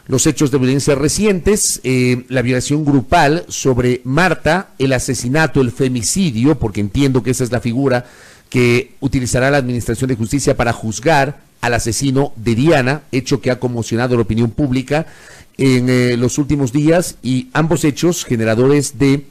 los hechos de violencia recientes, la violación grupal sobre Marta, el asesinato, el femicidio, porque entiendo que esa es la figura que utilizará la Administración de Justicia para juzgar al asesino de Diana, hecho que ha conmocionado la opinión pública en los últimos días, y ambos hechos generadores de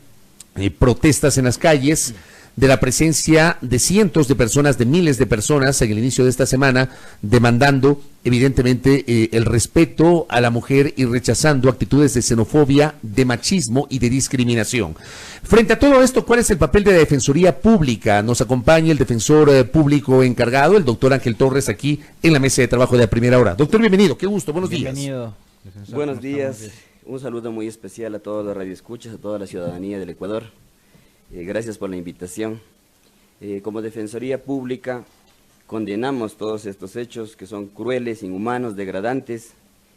protestas en las calles, de la presencia de cientos de personas, de miles de personas en el inicio de esta semana, demandando evidentemente el respeto a la mujer y rechazando actitudes de xenofobia, de machismo y de discriminación. Frente a todo esto, ¿cuál es el papel de la Defensoría Pública? Nos acompaña el defensor público encargado, el doctor Ángel Torres, aquí en la mesa de trabajo de A Primera Hora. Doctor, bienvenido, qué gusto, buenos días. Bienvenido. Defensor, buenos días, un saludo muy especial a todos los radioescuchas, a toda la ciudadanía del Ecuador. Gracias por la invitación. Como Defensoría Pública condenamos todos estos hechos que son crueles, inhumanos, degradantes,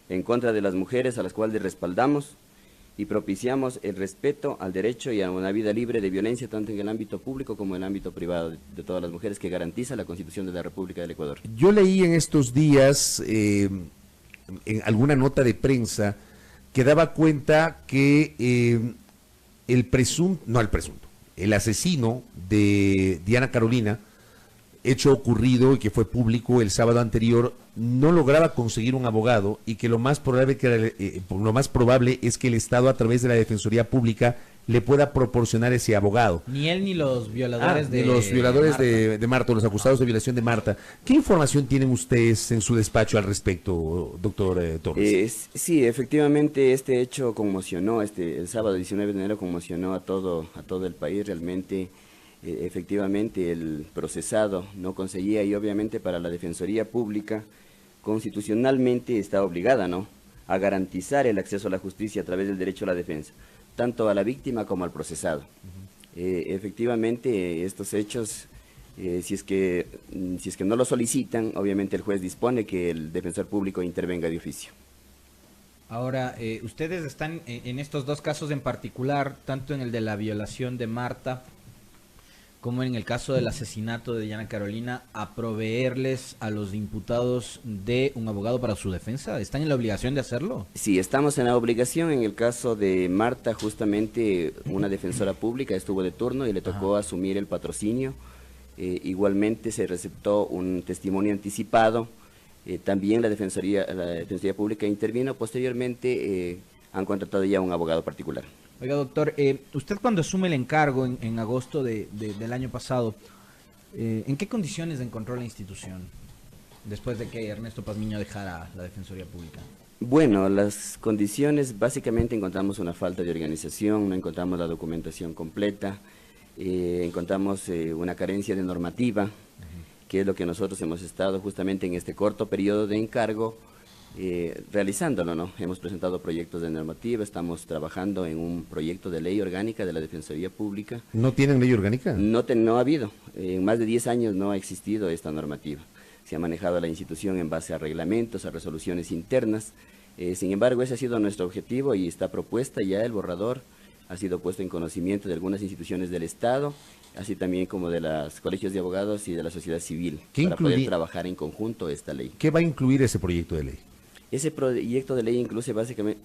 en contra de las mujeres a las cuales respaldamos y propiciamos el respeto al derecho y a una vida libre de violencia, tanto en el ámbito público como en el ámbito privado de todas las mujeres, que garantiza la Constitución de la República del Ecuador. Yo leí en estos días, en alguna nota de prensa, que daba cuenta que el asesino de Diana Carolina, hecho ocurrido y que fue público el sábado anterior, no lograba conseguir un abogado, y que lo más probable es que el Estado, a través de la Defensoría Pública, le pueda proporcionar ese abogado. Ni él ni los violadores de Marta, los acusados de violación de Marta. ¿Qué información tienen ustedes en su despacho al respecto, doctor Torres? Sí, efectivamente este hecho conmocionó, el sábado 19 de enero conmocionó a todo el país. Realmente, efectivamente, el procesado no conseguía, y obviamente para la Defensoría Pública constitucionalmente está obligada, ¿no?, a garantizar el acceso a la justicia a través del derecho a la defensa, tanto a la víctima como al procesado. Efectivamente, estos hechos, si es que no lo solicitan, obviamente el juez dispone que el defensor público intervenga de oficio. Ahora, ustedes están en estos dos casos en particular, tanto en el de la violación de Marta como en el caso del asesinato de Diana Carolina, a proveerles a los imputados de un abogado para su defensa. ¿Están en la obligación de hacerlo? Sí, estamos en la obligación. En el caso de Marta, justamente una defensora pública estuvo de turno y le tocó asumir el patrocinio. Igualmente se receptó un testimonio anticipado. También la Defensoría Pública intervino. Posteriormente han contratado ya un abogado particular. Oiga, doctor, usted cuando asume el encargo en agosto del año pasado, ¿en qué condiciones encontró la institución después de que Ernesto Pazmiño dejara la Defensoría Pública? Bueno, las condiciones, básicamente encontramos una falta de organización, no encontramos la documentación completa, encontramos una carencia de normativa, que es lo que nosotros hemos estado justamente en este corto periodo de encargo realizándolo, ¿no? Hemos presentado proyectos de normativa, estamos trabajando en un proyecto de ley orgánica de la Defensoría Pública. ¿No tienen ley orgánica? No ha habido, en más de 10 años no ha existido esta normativa. Se ha manejado la institución en base a reglamentos, a resoluciones internas. Sin embargo, ese ha sido nuestro objetivo y está propuesta ya el borrador, ha sido puesto en conocimiento de algunas instituciones del Estado, así también como de los colegios de abogados y de la sociedad civil, para poder trabajar en conjunto esta ley. ¿Qué va a incluir ese proyecto de ley? Ese proyecto de ley incluye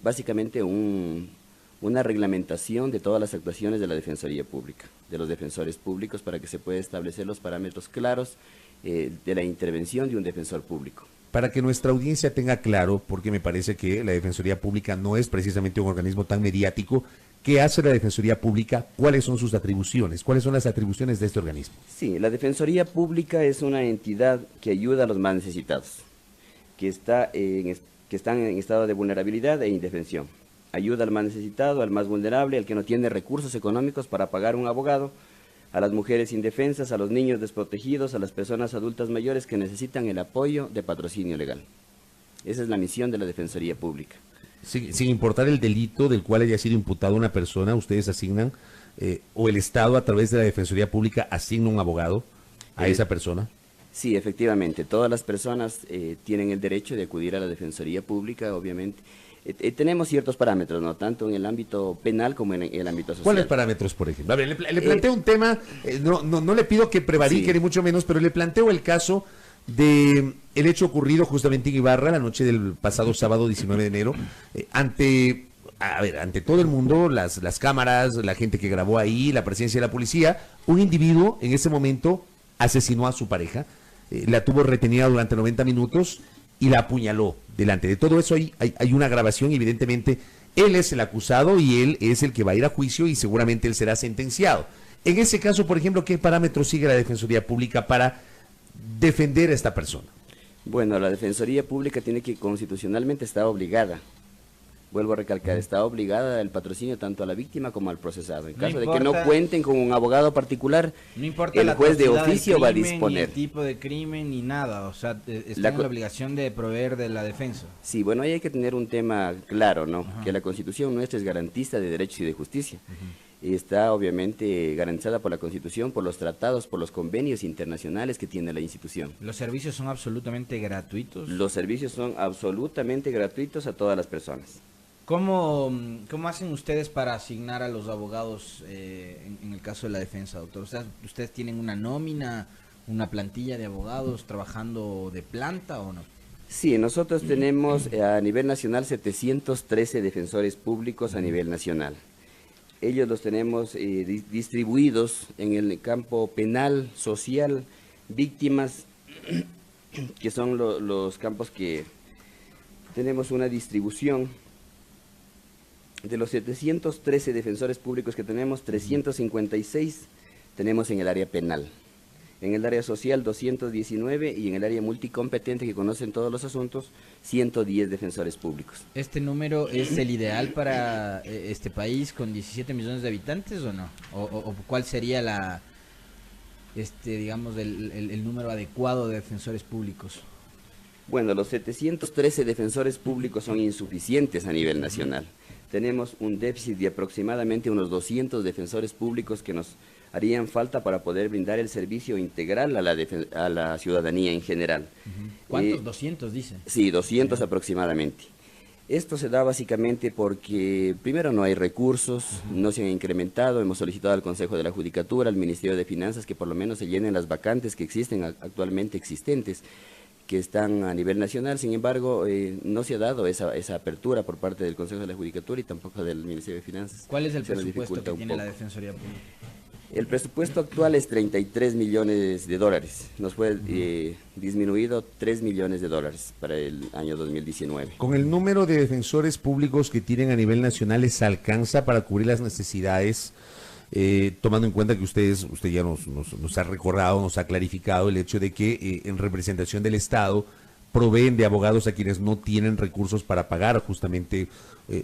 básicamente una reglamentación de todas las actuaciones de la Defensoría Pública, de los defensores públicos, para que se pueda establecer los parámetros claros de la intervención de un defensor público. Para que nuestra audiencia tenga claro, porque me parece que la Defensoría Pública no es precisamente un organismo tan mediático, ¿qué hace la Defensoría Pública? ¿Cuáles son sus atribuciones? ¿Cuáles son las atribuciones de este organismo? Sí, la Defensoría Pública es una entidad que ayuda a los más necesitados, que están en estado de vulnerabilidad e indefensión. Ayuda al más necesitado, al más vulnerable, al que no tiene recursos económicos para pagar un abogado, a las mujeres indefensas, a los niños desprotegidos, a las personas adultas mayores que necesitan el apoyo de patrocinio legal. Esa es la misión de la Defensoría Pública. Sin importar el delito del cual haya sido imputada una persona, ustedes asignan, o el Estado a través de la Defensoría Pública asigna un abogado a esa persona. Sí, efectivamente, todas las personas tienen el derecho de acudir a la Defensoría Pública, obviamente. Tenemos ciertos parámetros, ¿no?, tanto en el ámbito penal como en el ámbito social. ¿Cuáles parámetros, por ejemplo? A ver, le planteo un tema, no le pido que prevarique, ni mucho menos, pero le planteo el caso de el hecho ocurrido justamente en Ibarra la noche del pasado sábado 19 de enero, ante todo el mundo, las cámaras, la gente que grabó ahí, la presencia de la policía, un individuo en ese momento asesinó a su pareja, la tuvo retenida durante 90 minutos y la apuñaló. Delante de todo eso hay una grabación y evidentemente él es el acusado y él es el que va a ir a juicio y seguramente él será sentenciado. En ese caso, por ejemplo, ¿qué parámetros sigue la Defensoría Pública para defender a esta persona? Bueno, la Defensoría Pública tiene que constitucionalmente estar obligada, vuelvo a recalcar, está obligada el patrocinio tanto a la víctima como al procesado. En caso de que no cuenten con un abogado particular, no importa el juez de oficio va a disponer. Ni el tipo de crimen ni nada, o sea, está en la obligación de proveer de la defensa. Sí, bueno, ahí hay que tener un tema claro, ¿no? Que la Constitución nuestra es garantista de derechos y de justicia. Y está obviamente garantizada por la Constitución, por los tratados, por los convenios internacionales que tiene la institución. ¿Los servicios son absolutamente gratuitos? Los servicios son absolutamente gratuitos a todas las personas. ¿Cómo hacen ustedes para asignar a los abogados en el caso de la defensa, doctor? O sea, ¿ustedes tienen una nómina, una plantilla de abogados trabajando de planta o no? Sí, nosotros tenemos a nivel nacional 713 defensores públicos a nivel nacional. Ellos los tenemos distribuidos en el campo penal, social, víctimas, que son los campos que tenemos una distribución. De los 713 defensores públicos que tenemos, 356 tenemos en el área penal. En el área social, 219 y en el área multicompetente, que conocen todos los asuntos, 110 defensores públicos. ¿Este número es el ideal para este país con 17 millones de habitantes o no? ¿O cuál sería digamos, el número adecuado de defensores públicos? Bueno, los 713 defensores públicos son insuficientes a nivel nacional. Tenemos un déficit de aproximadamente unos 200 defensores públicos que nos harían falta para poder brindar el servicio integral a la ciudadanía en general. ¿Cuántos? 200 dice. Sí, 200 aproximadamente. Esto se da básicamente porque primero no hay recursos, no se han incrementado, hemos solicitado al Consejo de la Judicatura, al Ministerio de Finanzas que por lo menos se llenen las vacantes que existen actualmente existentes, que están a nivel nacional. Sin embargo, no se ha dado esa apertura por parte del Consejo de la Judicatura y tampoco del Ministerio de Finanzas. ¿Cuál es el presupuesto que tiene la Defensoría Pública? El presupuesto actual es 33 millones de dólares. Nos fue disminuido 3 millones de dólares para el año 2019. ¿Con el número de defensores públicos que tienen a nivel nacional les alcanza para cubrir las necesidades? Tomando en cuenta que usted ya nos ha recordado, nos ha clarificado el hecho de que en representación del Estado proveen de abogados a quienes no tienen recursos para pagar justamente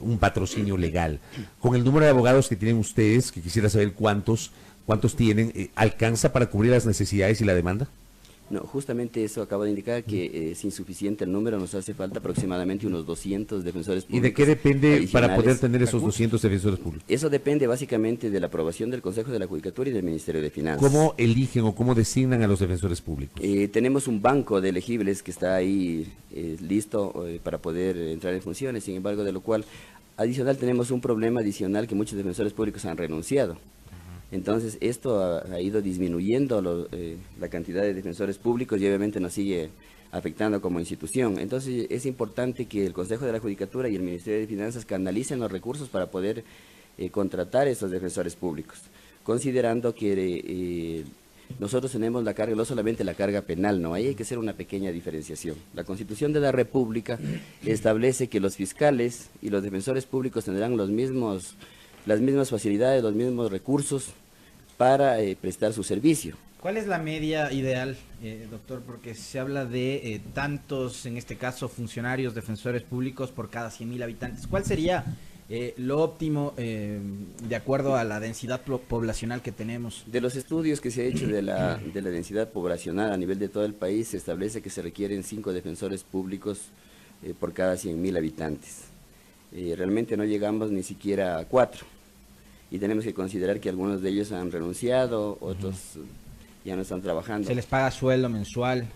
un patrocinio legal. Con el número de abogados que tienen ustedes, que quisiera saber cuántos tienen, ¿alcanza para cubrir las necesidades y la demanda? No, justamente eso acabo de indicar, que es insuficiente el número, nos hace falta aproximadamente unos 200 defensores públicos. ¿Y de qué depende para poder tener esos 200 defensores públicos? Eso depende básicamente de la aprobación del Consejo de la Judicatura y del Ministerio de Finanzas. ¿Cómo eligen o cómo designan a los defensores públicos? Tenemos un banco de elegibles que está ahí listo para poder entrar en funciones, sin embargo, de lo cual adicional tenemos un problema adicional que muchos defensores públicos han renunciado. Entonces esto ha ido disminuyendo la cantidad de defensores públicos y obviamente nos sigue afectando como institución. Entonces es importante que el Consejo de la Judicatura y el Ministerio de Finanzas canalicen los recursos para poder contratar a estos defensores públicos, considerando que nosotros tenemos la carga, no solamente la carga penal, no, ahí hay que hacer una pequeña diferenciación. La Constitución de la República establece que los fiscales y los defensores públicos tendrán las mismas facilidades, los mismos recursos para prestar su servicio. ¿Cuál es la media ideal, doctor? Porque se habla de tantos, en este caso, funcionarios, defensores públicos por cada 100.000 habitantes. ¿Cuál sería lo óptimo de acuerdo a la densidad poblacional que tenemos? De los estudios que se ha hecho de la densidad poblacional a nivel de todo el país, se establece que se requieren 5 defensores públicos por cada 100.000 habitantes. Realmente no llegamos ni siquiera a 4. Y tenemos que considerar que algunos de ellos han renunciado, otros ya no están trabajando. ¿Se les paga sueldo mensual?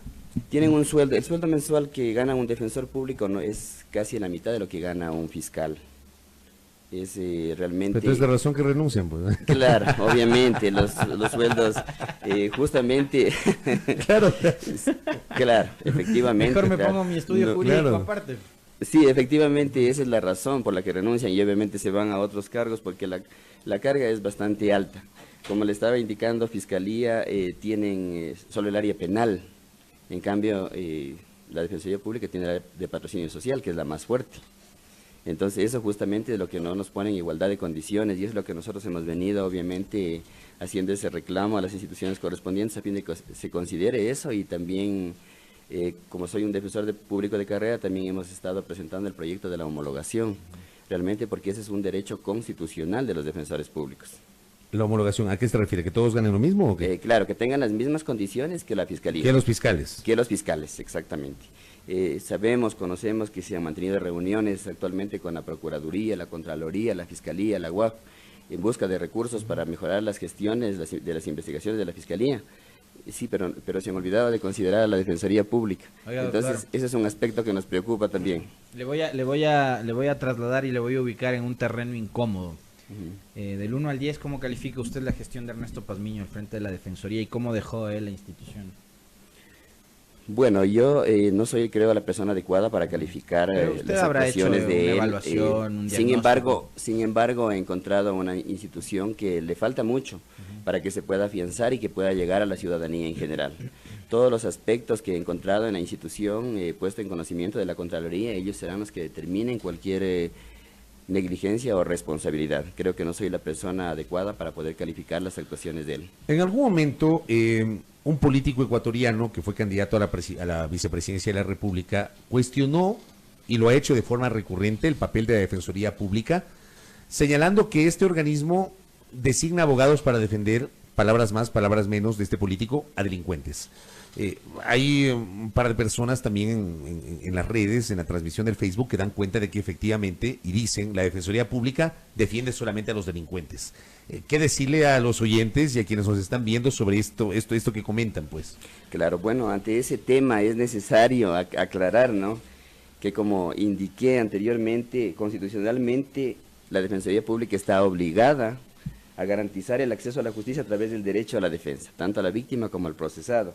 Tienen un sueldo, el sueldo mensual que gana un defensor público no es casi la mitad de lo que gana un fiscal. es realmente... Pero es de razón que renuncian, pues. Claro, obviamente, los sueldos, justamente... Claro. Claro, efectivamente. Mejor me claro. pongo mi estudio jurídico claro. aparte. Sí, efectivamente, esa es la razón por la que renuncian y obviamente se van a otros cargos porque la carga es bastante alta. Como le estaba indicando, Fiscalía tienen solo el área penal, en cambio la Defensoría Pública tiene el área de patrocinio social, que es la más fuerte. Entonces eso justamente es lo que no nos pone en igualdad de condiciones y es lo que nosotros hemos venido obviamente haciendo ese reclamo a las instituciones correspondientes a fin de que se considere eso y también... como soy un defensor público de carrera, también hemos estado presentando el proyecto de la homologación, realmente porque ese es un derecho constitucional de los defensores públicos. La homologación, ¿a qué se refiere? ¿Que todos ganen lo mismo o qué? Claro, que tengan las mismas condiciones que la Fiscalía. Que los fiscales. Que los fiscales, exactamente. Conocemos que se han mantenido reuniones actualmente con la Procuraduría, la Contraloría, la Fiscalía, la UAF, en busca de recursos para mejorar las gestiones de las investigaciones de la Fiscalía. Sí, pero se han olvidado de considerar a la Defensoría Pública. Oiga, entonces, doctor, ese es un aspecto que nos preocupa también. Le voy a trasladar y le voy a ubicar en un terreno incómodo. Del 1 al 10, ¿cómo califica usted la gestión de Ernesto Pazmiño al frente de la Defensoría y cómo dejó él la institución? Bueno, yo no soy, creo, la persona adecuada para calificar usted las habrá actuaciones hecho de una él. evaluación, un Sin embargo, he encontrado una institución que le falta mucho para que se pueda afianzar y que pueda llegar a la ciudadanía en general. Todos los aspectos que he encontrado en la institución, puesto en conocimiento de la Contraloría, ellos serán los que determinen cualquier negligencia o responsabilidad. Creo que no soy la persona adecuada para poder calificar las actuaciones de él. En algún momento, un político ecuatoriano que fue candidato a la vicepresidencia de la República cuestionó, y lo ha hecho de forma recurrente, el papel de la Defensoría Pública, señalando que este organismo designa abogados para defender, palabras más, palabras menos, de este político, a delincuentes. Hay un par de personas también en las redes, en la transmisión del Facebook, que dan cuenta de que efectivamente, y dicen, la Defensoría Pública defiende solamente a los delincuentes. ¿Qué decirle a los oyentes y a quienes nos están viendo sobre esto que comentan, pues? Claro, bueno, ante ese tema es necesario aclarar, ¿no?, que como indiqué anteriormente, constitucionalmente, la Defensoría Pública está obligada a garantizar el acceso a la justicia a través del derecho a la defensa, tanto a la víctima como al procesado.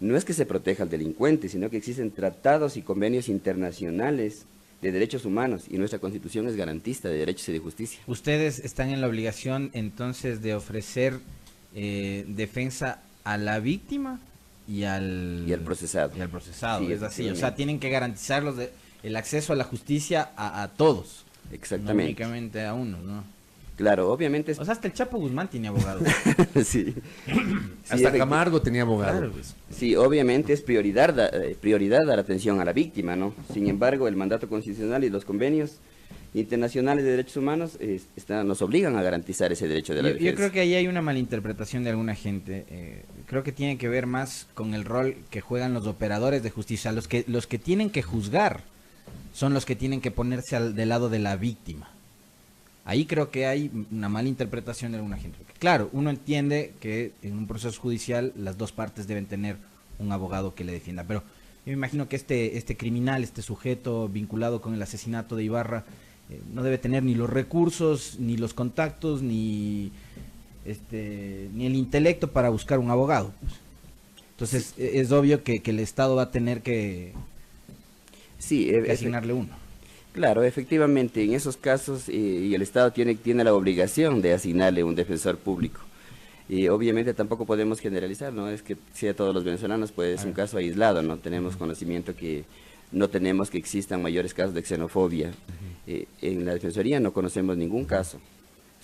No es que se proteja al delincuente, sino que existen tratados y convenios internacionales de derechos humanos y nuestra Constitución es garantista de derechos y de justicia. Ustedes están en la obligación entonces de ofrecer defensa a la víctima y al procesado. Y al procesado, Sí, es así, o sea, tienen que garantizar el acceso a la justicia a todos. Exactamente. No únicamente a uno, ¿no? Claro, obviamente... O sea, hasta el Chapo Guzmán tiene abogado. Sí. Hasta Camargo tenía abogado. Claro. Pues. Sí, obviamente es prioridad dar atención a la víctima, ¿no? Sin embargo, el mandato constitucional y los convenios internacionales de derechos humanos nos obligan a garantizar ese derecho de la defensa. Yo creo que ahí hay una malinterpretación de alguna gente. Creo que tiene que ver más con el rol que juegan los operadores de justicia. Los que tienen que juzgar son los que tienen que ponerse del lado de la víctima. Ahí creo que hay una mala interpretación de alguna gente. Porque, claro, uno entiende que en un proceso judicial las dos partes deben tener un abogado que le defienda. Pero yo me imagino que este criminal, este sujeto vinculado con el asesinato de Ibarra, no debe tener ni los recursos, ni los contactos, ni el intelecto para buscar un abogado. Entonces, es obvio que el Estado va a tener que asignarle uno. Claro, efectivamente, en esos casos y el Estado tiene la obligación de asignarle un defensor público. Y obviamente tampoco podemos generalizar, no es que sea todos los venezolanos, pues es un caso aislado, no tenemos conocimiento que no tenemos que existan mayores casos de xenofobia. En la Defensoría no conocemos ningún caso,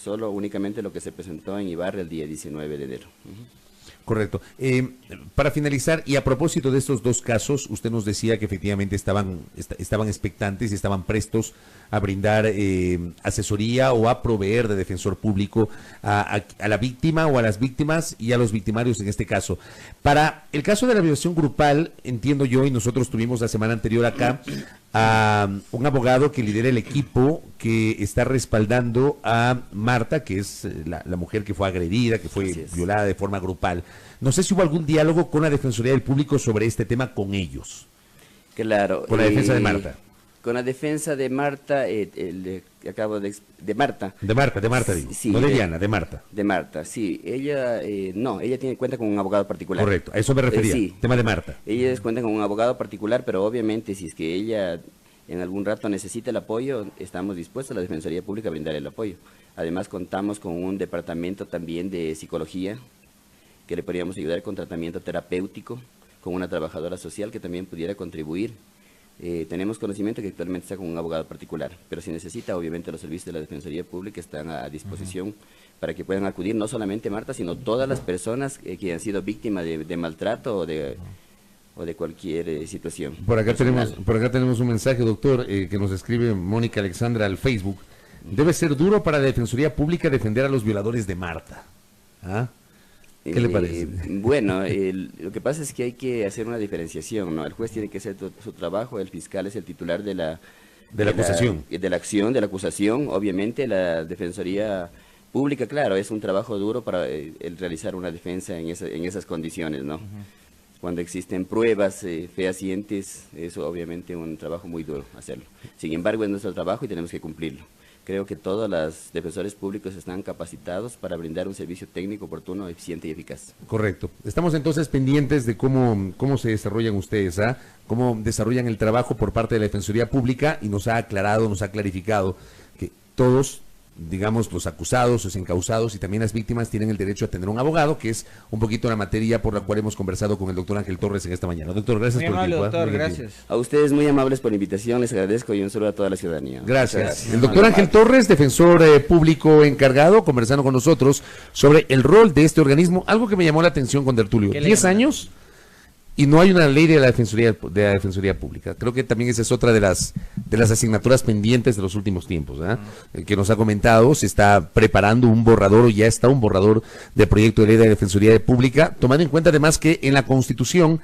solo únicamente lo que se presentó en Ibarra el día 19 de enero. Correcto. Para finalizar, y a propósito de estos dos casos, usted nos decía que efectivamente estaban expectantes y estaban prestos a brindar asesoría o a proveer de defensor público a la víctima o a las víctimas y a los victimarios en este caso. Para el caso de la violación grupal, entiendo yo, y nosotros tuvimos la semana anterior acá, a un abogado que lidera el equipo que está respaldando a Marta, que es la mujer que fue agredida, que fue violada de forma grupal. No sé si hubo algún diálogo con la Defensoría del Público sobre este tema con ellos. Claro. Con la defensa de Marta. con la defensa de Marta, acabo de Marta. De Marta, digo. Sí, no de Diana, de Marta. De Marta, sí. Ella, no, ella cuenta con un abogado particular. Correcto, a eso me refería. Sí. Tema de Marta. Ellas cuentan con un abogado particular, pero obviamente si es que ella en algún rato necesita el apoyo, estamos dispuestos a la Defensoría Pública a brindar el apoyo. Además contamos con un departamento también de psicología, que le podríamos ayudar con tratamiento terapéutico, con una trabajadora social que también pudiera contribuir. Tenemos conocimiento que actualmente está con un abogado particular, pero si necesita, obviamente los servicios de la Defensoría Pública están a disposición para que puedan acudir no solamente Marta, sino todas las personas que han sido víctimas de maltrato o de cualquier situación. Por acá tenemos un mensaje, doctor, que nos escribe Mónica Alexandra al Facebook. Debe ser duro para la Defensoría Pública defender a los violadores de Marta. ¿Ah? ¿Qué le parece? Bueno, lo que pasa es que hay que hacer una diferenciación, ¿no? El juez tiene que hacer su trabajo, el fiscal es el titular de la acusación. De la acción, de la acusación. Obviamente la Defensoría Pública, claro, es un trabajo duro para el realizar una defensa en esas condiciones, ¿no? Cuando existen pruebas fehacientes, es obviamente un trabajo muy duro hacerlo. Sin embargo, es nuestro trabajo y tenemos que cumplirlo. Creo que todos los defensores públicos están capacitados para brindar un servicio técnico oportuno, eficiente y eficaz. Correcto. Estamos entonces pendientes de cómo se desarrollan ustedes, ¿ah? Cómo desarrollan el trabajo por parte de la Defensoría Pública, y nos ha aclarado, nos ha clarificado que todos, digamos, los acusados, los encausados y también las víctimas tienen el derecho a tener un abogado, que es un poquito la materia por la cual hemos conversado con el doctor Ángel Torres en esta mañana. Doctor, gracias por el tiempo. Doctor, gracias. A ustedes muy amables por la invitación, les agradezco y un saludo a toda la ciudadanía. Gracias. El doctor Ángel Torres, defensor público encargado, conversando con nosotros sobre el rol de este organismo, algo que me llamó la atención con Tertulio. 10 años y no hay una ley de la Defensoría Pública. Creo que también esa es otra de las asignaturas pendientes de los últimos tiempos, ¿eh? El que nos ha comentado, se está preparando un borrador, o ya está un borrador de proyecto de ley de la Defensoría Pública, tomando en cuenta además que en la Constitución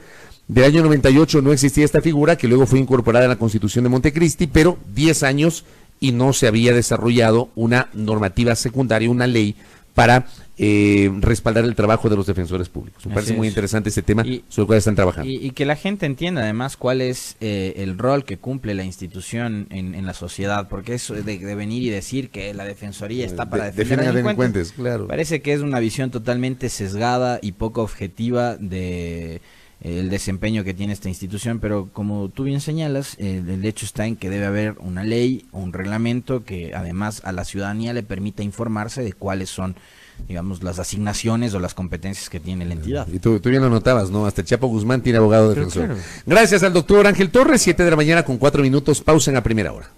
del año 98 no existía esta figura, que luego fue incorporada en la Constitución de Montecristi, pero 10 años y no se había desarrollado una normativa secundaria, una ley para respaldar el trabajo de los defensores públicos. Me parece muy interesante ese tema sobre el cual están trabajando. Y que la gente entienda además cuál es el rol que cumple la institución en la sociedad, porque eso de venir y decir que la defensoría está para defender a delincuentes, claro. Parece que es una visión totalmente sesgada y poco objetiva de el desempeño que tiene esta institución, pero como tú bien señalas, el hecho está en que debe haber una ley, un reglamento que además a la ciudadanía le permita informarse de cuáles son, digamos, las asignaciones o las competencias que tiene la entidad. Y tú bien lo notabas, ¿no? Hasta Chapo Guzmán tiene abogado defensor. Claro. Gracias al doctor Ángel Torres, 7 de la mañana con 4 minutos, pausa en la primera hora.